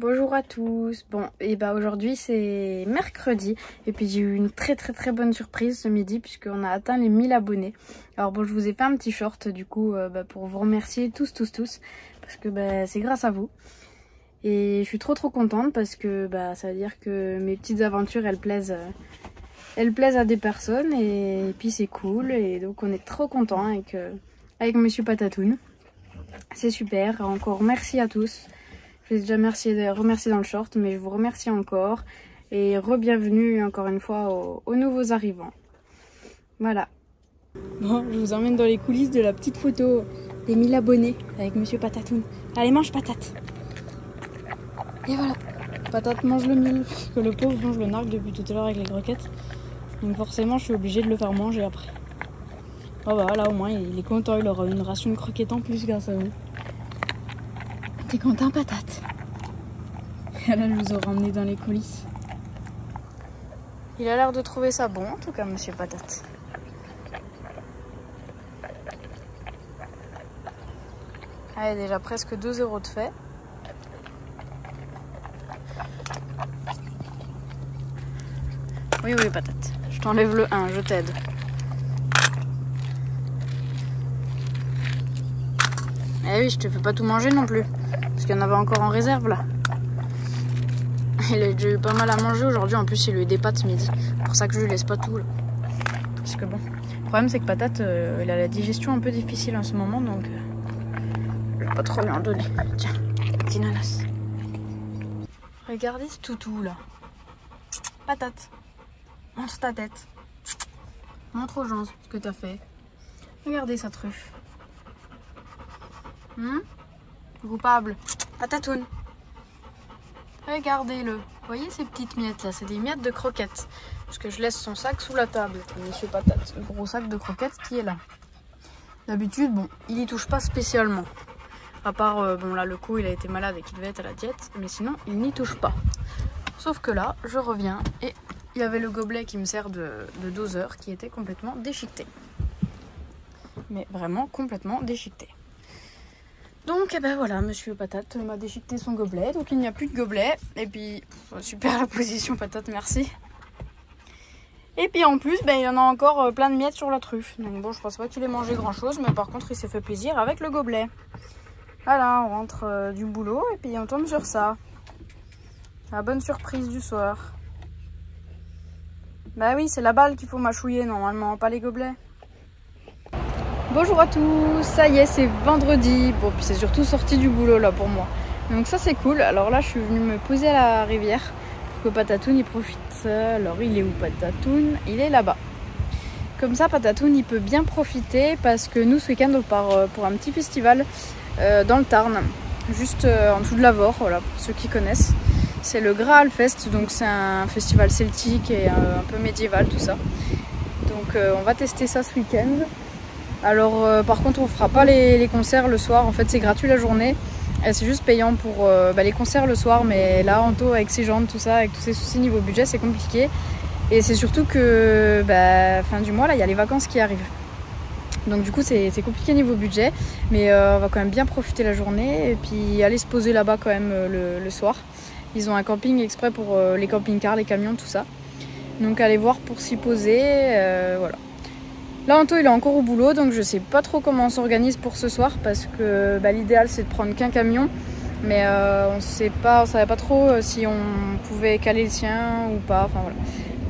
Bonjour à tous. Bon, et bah aujourd'hui c'est mercredi et puis j'ai eu une très bonne surprise ce midi puisqu'on a atteint les 1000 abonnés. Alors bon, je vous ai fait un petit short du coup pour vous remercier tous parce que c'est grâce à vous. Et je suis trop contente parce que ça veut dire que mes petites aventures elles plaisent à des personnes et puis c'est cool et donc on est trop content avec Monsieur Patatoun. C'est super. Encore merci à tous. Je vous ai déjà remercié dans le short, mais je vous remercie encore. Et re-bienvenue encore une fois aux nouveaux arrivants. Voilà. Bon, je vous emmène dans les coulisses de la petite photo des 1000 abonnés avec Monsieur Patatoun. Allez, mange Patate. Et voilà. Patate mange le 1000, parce que le pauvre mange le nargue depuis tout à l'heure avec les croquettes. Donc forcément, je suis obligée de le faire manger après. Oh bah là, au moins, il est content, il aura une ration de croquettes en plus grâce à vous. T'es content, Patate? Et là, je vous aurai emmené dans les coulisses. Il a l'air de trouver ça bon, en tout cas, Monsieur Patate. Allez, déjà presque 2 € de fait. Oui, Patate. Je t'enlève le 1, je t'aide. Eh oui, je te fais pas tout manger non plus. Parce qu'il y en avait encore en réserve là. Il a déjà eu pas mal à manger aujourd'hui. En plus, il lui a des pâtes ce midi. C'est pour ça que je lui laisse pas tout là. Parce que bon, le problème c'est que Patate, il a la digestion un peu difficile en ce moment. Donc, je vais pas trop lui en donner. Tiens, petit nanas. Regardez ce toutou là. Patate, montre ta tête. Montre aux gens ce que t'as fait. Regardez sa truffe. Coupable. Patatoun. Regardez-le. Vous voyez ces petites miettes là, c'est des miettes de croquettes. Parce que je laisse son sac sous la table. Monsieur Patate, le gros sac de croquettes qui est là. D'habitude, bon, il y touche pas spécialement. À part, bon là le coup il a été malade et qu'il devait être à la diète. Mais sinon, il n'y touche pas. Sauf que là, je reviens et il y avait le gobelet qui me sert de doseur qui était complètement déchiqueté. Mais vraiment complètement déchiqueté. Donc voilà, Monsieur Patate m'a déchiqueté son gobelet, donc il n'y a plus de gobelet. Et puis, super la position Patate, merci. Et puis en plus, il y en a encore plein de miettes sur la truffe. Donc bon, je pense pas qu'il ait mangé grand chose, mais par contre il s'est fait plaisir avec le gobelet. Voilà, on rentre du boulot et puis on tombe sur ça. La bonne surprise du soir. Bah oui, c'est la balle qu'il faut mâchouiller normalement, pas les gobelets. Bonjour à tous, ça y est, c'est vendredi. Bon, puis c'est surtout sorti du boulot là pour moi. Donc ça c'est cool. Alors là, je suis venue me poser à la rivière pour que Patatoun y profite. Alors il est où Patatoun? Il est là-bas. Comme ça, Patatoun il peut bien profiter parce que nous ce week-end on part pour un petit festival dans le Tarn, juste en dessous de l'Avor, voilà, pour ceux qui connaissent. C'est le Graal Fest, donc c'est un festival celtique et un peu médiéval tout ça. Donc on va tester ça ce week-end. Alors par contre on fera pas les concerts le soir, en fait c'est gratuit la journée. C'est juste payant pour les concerts le soir, mais là Anto avec ses jambes, tout ça, avec tous ses soucis niveau budget c'est compliqué. Et c'est surtout que fin du mois là il y a les vacances qui arrivent. Donc du coup c'est compliqué niveau budget, mais on va quand même bien profiter la journée et puis aller se poser là-bas quand même le soir. Ils ont un camping exprès pour les camping-cars, les camions, tout ça. Donc allez voir pour s'y poser, voilà. Là Anto il est encore au boulot, donc je sais pas trop comment on s'organise pour ce soir parce que l'idéal c'est de prendre qu'un camion, mais on savait pas trop si on pouvait caler le sien ou pas, enfin voilà.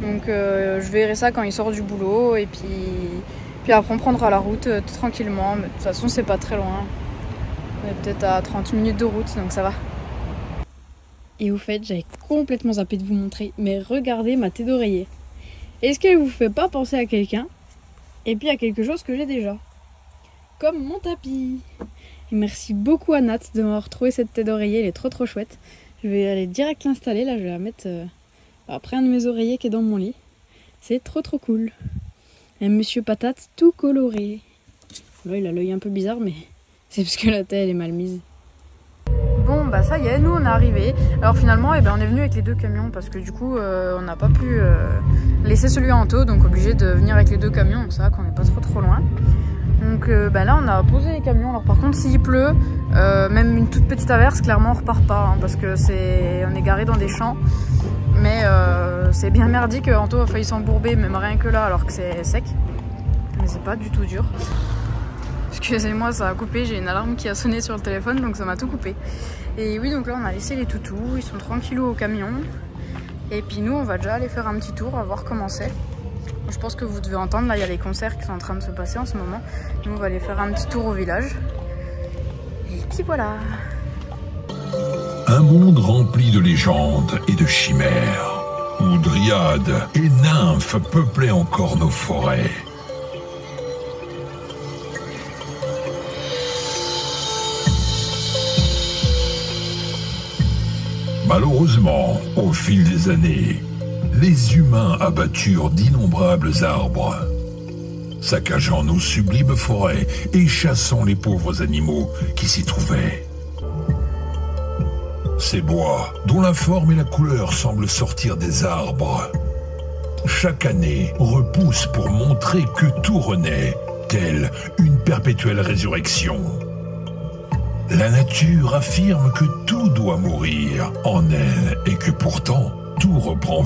Donc je verrai ça quand il sort du boulot et puis après on prendra la route tranquillement, mais de toute façon c'est pas très loin. On est peut-être à 30 minutes de route, donc ça va. Et au fait, j'avais complètement zappé de vous montrer, mais regardez ma tête d'oreiller. Est-ce qu'elle vous fait pas penser à quelqu'un? Et puis à quelque chose que j'ai déjà. Comme mon tapis. Et merci beaucoup à Nat de m'avoir trouvé cette tête d'oreiller, elle est trop chouette. Je vais aller direct l'installer, là je vais la mettre après un de mes oreillers qui est dans mon lit. C'est trop cool. Un Monsieur Patate tout coloré. Là il a l'œil un peu bizarre, mais c'est parce que la tête elle est mal mise. Bon ça y est, nous on est arrivés. Alors finalement on est venu avec les 2 camions parce que du coup on n'a pas pu laisser celui à Anto, donc obligé de venir avec les 2 camions, donc ça va qu'on n'est pas trop loin. Donc là on a posé les camions. Alors par contre s'il pleut, même une toute petite averse, clairement on repart pas hein, parce que on est garé dans des champs. Mais c'est bien merdique, Anto a failli s'embourber même rien que là alors que c'est sec. Mais c'est pas du tout dur. Excusez-moi, ça a coupé, j'ai une alarme qui a sonné sur le téléphone donc ça m'a tout coupé. Et oui, donc là on a laissé les toutous, ils sont tranquillou au camion. Et puis nous on va déjà aller faire un petit tour, à voir comment c'est. Je pense que vous devez entendre, là il y a les concerts qui sont en train de se passer en ce moment. Nous on va aller faire un petit tour au village. Et puis voilà. Un monde rempli de légendes et de chimères, où dryades et nymphes peuplaient encore nos forêts. Malheureusement, au fil des années, les humains abatturent d'innombrables arbres, saccageant nos sublimes forêts et chassant les pauvres animaux qui s'y trouvaient. Ces bois, dont la forme et la couleur semblent sortir des arbres, chaque année repoussent pour montrer que tout renaît, telle une perpétuelle résurrection. La nature affirme que tout doit mourir en elle et que pourtant tout reprend.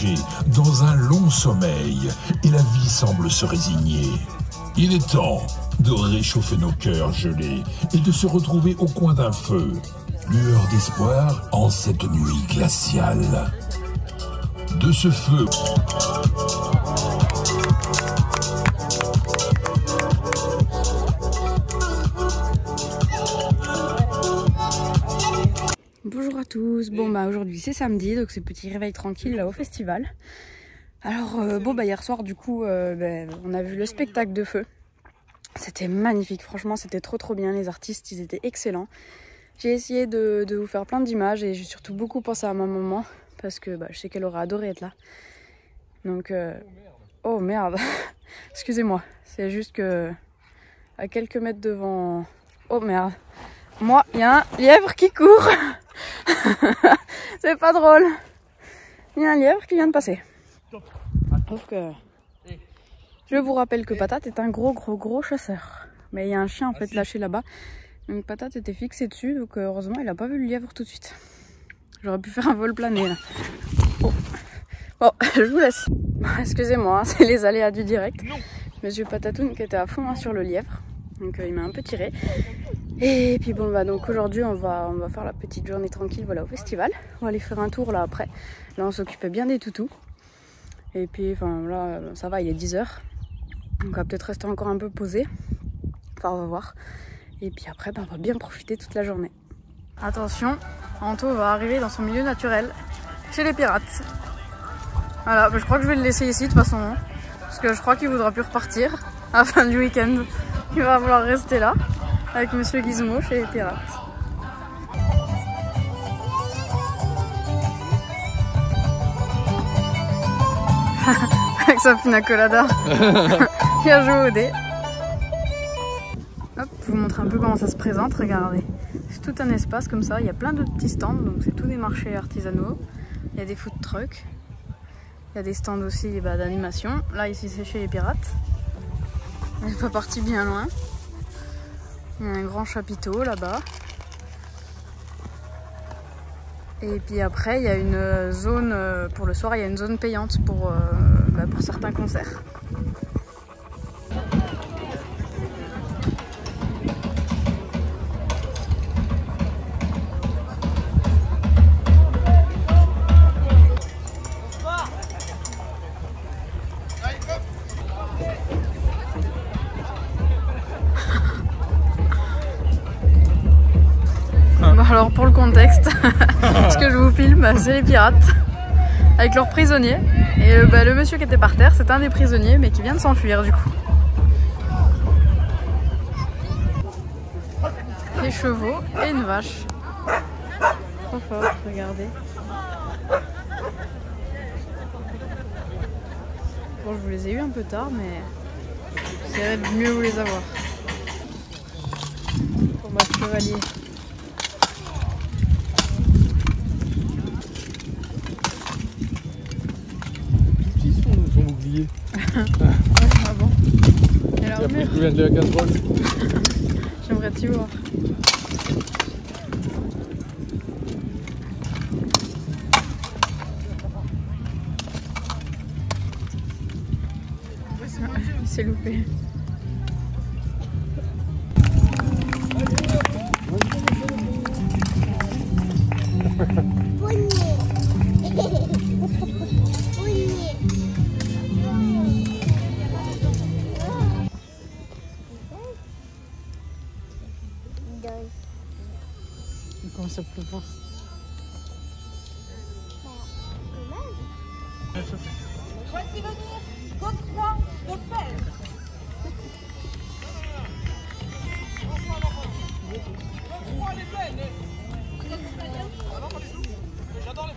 plongé dans un long sommeil et la vie semble se résigner. Il est temps de réchauffer nos cœurs gelés et de se retrouver au coin d'un feu. Lueur d'espoir en cette nuit glaciale. De ce feu... Bonjour à tous, bon bah aujourd'hui c'est samedi, donc c'est petit réveil tranquille là au festival. Alors hier soir du coup on a vu le spectacle de feu. C'était magnifique, franchement c'était trop bien, les artistes ils étaient excellents. J'ai essayé de vous faire plein d'images et j'ai surtout beaucoup pensé à ma maman parce que je sais qu'elle aurait adoré être là. Donc oh merde, excusez-moi, c'est juste que à quelques mètres devant... Oh merde, moi il y a un lièvre qui court. C'est pas drôle. Il y a un lièvre qui vient de passer. Sauf que je vous rappelle que Patate est un gros chasseur. Mais il y a un chien en fait lâché là-bas. Donc Patate était fixé dessus, donc heureusement il a pas vu le lièvre tout de suite. J'aurais pu faire un vol plané là. Oh. Bon, je vous laisse. Excusez-moi, hein, c'est les aléas du direct. Monsieur Patatoun qui était à fond sur le lièvre. Donc il m'a un peu tiré. Et puis donc aujourd'hui on va faire la petite journée tranquille au festival. On va aller faire un tour là après. Là on s'occupait bien des toutous. Et puis là ça va, il est 10 h. Donc on va peut-être rester encore un peu posé. Enfin on va voir. Et puis après on va bien profiter toute la journée. Attention, Anto va arriver dans son milieu naturel chez les pirates. Voilà, je crois que je vais le laisser ici de toute façon. Hein, parce que je crois qu'il voudra plus repartir à la fin du week-end. Il va vouloir rester là. Avec Monsieur Gizmo chez les pirates. Avec sa pina colada. Il a joué au dé. Hop, je vous montre un peu comment ça se présente, regardez. C'est tout un espace comme ça, il y a plein de petits stands, donc c'est tous des marchés artisanaux. Il y a des food trucks. Il y a des stands aussi d'animation. Là ici c'est chez les pirates. On n'est pas parti bien loin. Il y a un grand chapiteau là-bas. Et puis après, il y a une zone, pour le soir, il y a une zone payante pour certains concerts. Alors pour le contexte, ce que je vous filme, c'est les pirates avec leurs prisonniers. Et le monsieur qui était par terre, c'est un des prisonniers, mais qui vient de s'enfuir du coup. Des chevaux et une vache. Trop fort, regardez. Bon, je vous les ai eu un peu tard, mais j'essaierai de mieux vous les avoir. Combat de chevalier. Ah bon. Et alors, de la casserole. J'aimerais t'y voir. Il s'est loupé. Comment ça peut voir? Voici venir Godefroy de Pelle. J'adore les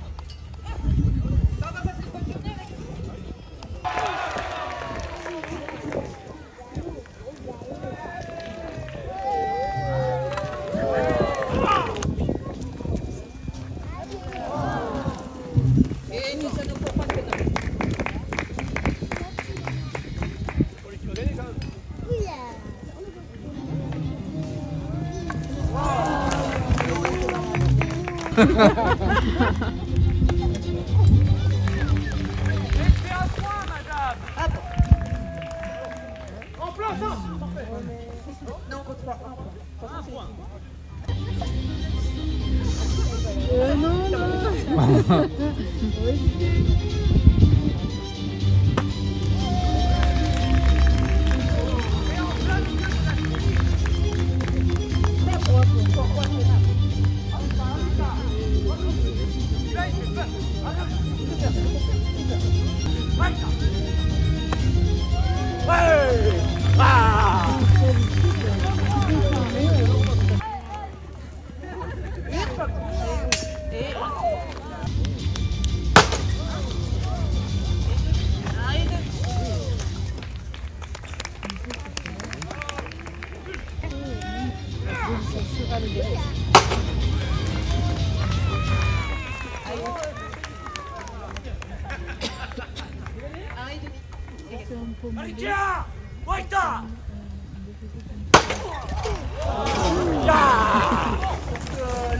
Alicia! Waita!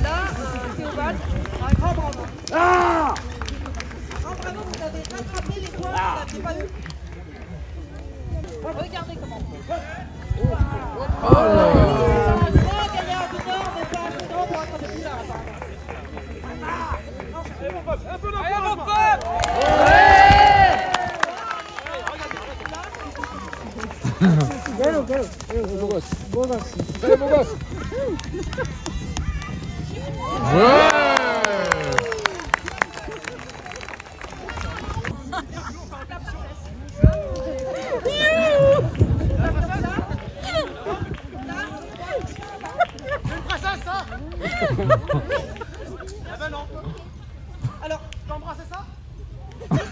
Là, Théobald, un grand bravo. Vraiment, vous avez rattrapé les points que vous n'aviez pas eu. Regardez comment. Oh là là. Là, gagner un coup d'or, mais pas un coup d'or pour rattraper plus tard. Un peu d'encouragement! Alors, t'embrasses ça? Est-ce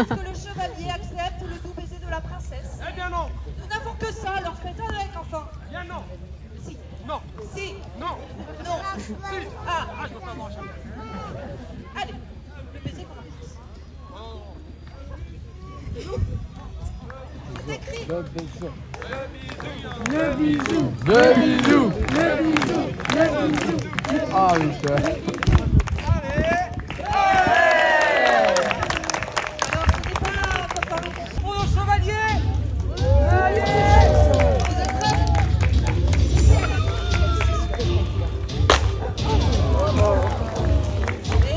que le chevalier accepte le doux baiser de la princesse? Eh bien non! Nous n'avons que ça, alors faites avec, enfin. Bien non! Si. Non! Si. Non! Non. Si! Ah. Ah, je peux pas manger. Allez, le baiser commence. C'est écrit. Le bisou. Ah oui, ça. Alors, ce n'est pas papa. Pour nos chevaliers! Vous êtes prêts? Et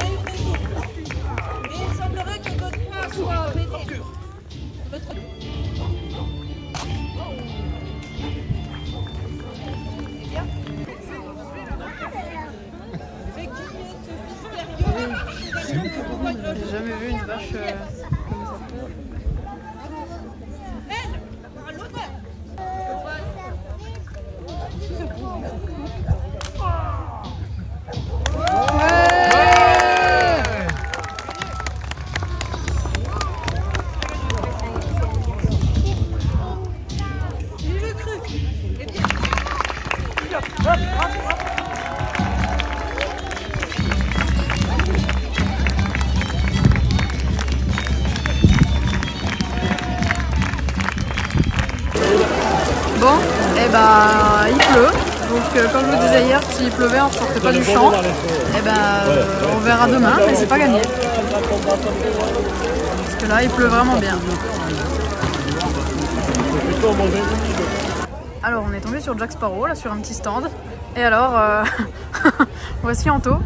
il semblerait que votre poing soit baigné. Votre... Eh bien, mais qui est ce mystérieux chevalier que J'ai jamais vu une vache comme ça. Elle, à l'honneur. J'ai le cru. Eh bien, Bon, et bah il pleut. Donc comme je vous disais hier, s'il pleuvait on ne sortait pas du champ. Et ben on verra demain, mais c'est pas gagné. Parce que là il pleut vraiment bien. Alors on est tombé sur Jack Sparrow, là sur un petit stand. Et alors voici Anto,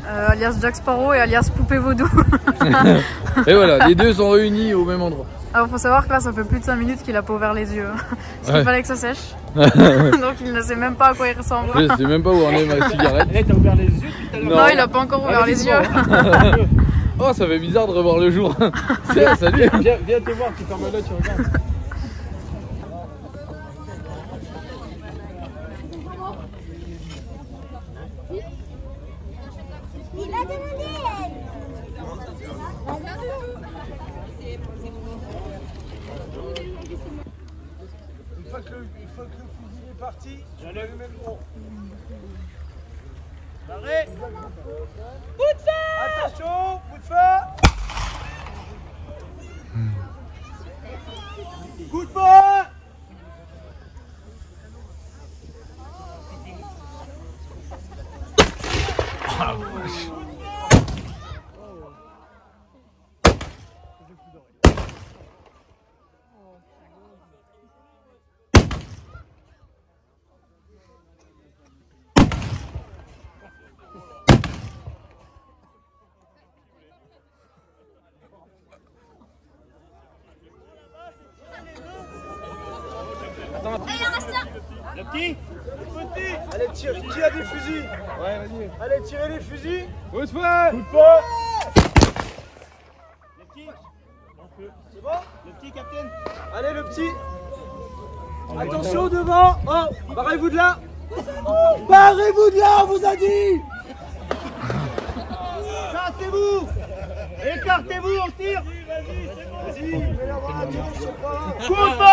alias Jack Sparrow et alias Poupée Vaudou. Et voilà, les deux sont réunis au même endroit. Alors faut savoir que là ça fait plus de 5 minutes qu'il a pas ouvert les yeux. Parce qu'il fallait que ça sèche. Ouais. Donc il ne sait même pas à quoi il ressemble. Je sais même pas où en est ma cigarette. T'as ouvert les yeux tout à l'heure? Non, il a pas encore ouvert les yeux. Oh, ça fait bizarre de revoir le jour. Tiens, salut. Viens te voir, tu fermes l'œil, tu regardes. Il a demandé. Une fois que le fusil est parti, j'enlève le même gros. Arrête! Coup de feu! Attention! Coup de feu! Coup de feu! Le petit? Le petit? Allez, tire, qui a des fusils? Ouais, vas-y. Allez, tirez les fusils. Coup de feu! Coup de feu! Le petit? C'est bon? Le petit, capitaine? Allez, le petit. Attention devant. Oh, barrez-vous de là. Barrez-vous de là, on vous a dit. Écartez-vous. Écartez-vous, on tire. Vas-y, c'est bon. Vas-y, mets la main à tout, je sais pas. Coup de feu!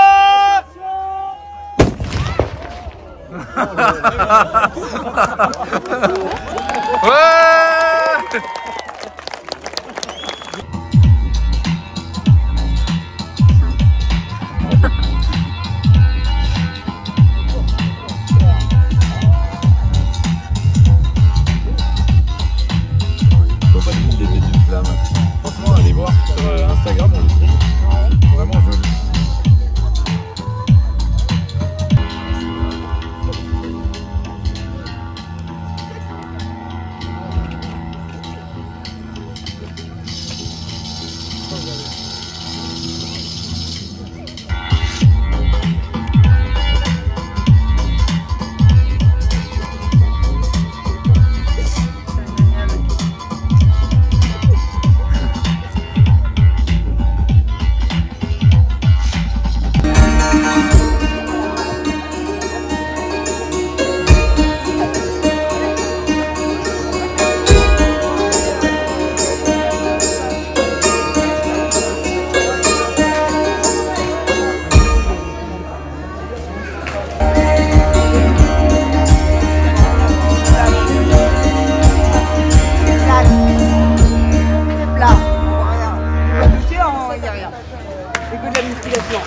C'est que de la musculation.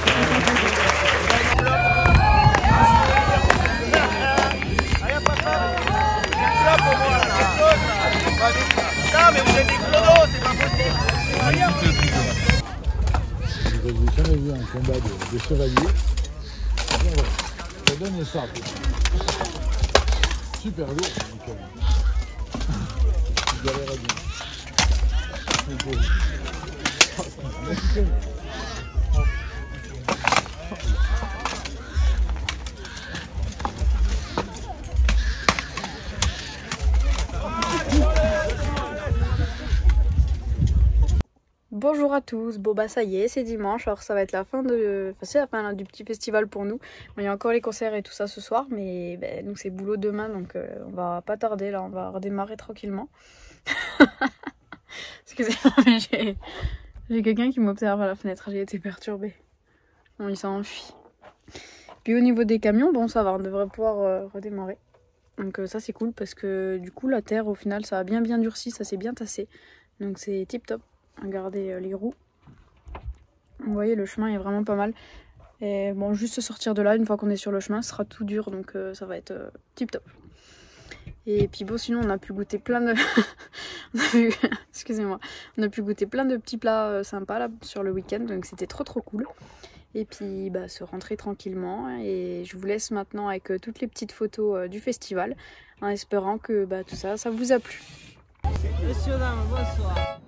Non mais vous êtes des chronos, c'est pas possible. Vous n'avez jamais vu un combat de chevaliers. Ça donne ça. Super lourd. Donc, tu galérais bien. Bonjour à tous, bon bah ça y est, c'est dimanche, alors ça va être la fin de... Enfin c'est la fin là, du petit festival pour nous. Bon, il y a encore les concerts et tout ça ce soir, mais ben, nous c'est boulot demain, donc on va pas tarder là, on va redémarrer tranquillement. Excusez-moi, mais j'ai quelqu'un qui m'observe à la fenêtre, j'ai été perturbée. Bon, il s'enfuit. Puis au niveau des camions, bon ça va, on devrait pouvoir redémarrer. Donc ça c'est cool parce que du coup la terre au final ça a bien durci, ça s'est bien tassé. Donc c'est tip top. Regardez les roues. Vous voyez le chemin est vraiment pas mal. Et bon juste sortir de là une fois qu'on est sur le chemin ce sera tout dur donc ça va être tip top. Et puis bon sinon on a pu goûter plein de... Excusez-moi. On a pu goûter plein de petits plats sympas là sur le week-end donc c'était trop cool. Et puis bah, se rentrer tranquillement et je vous laisse maintenant avec toutes les petites photos du festival en espérant que bah, tout ça vous a plu. Messieurs, dames, bonsoir.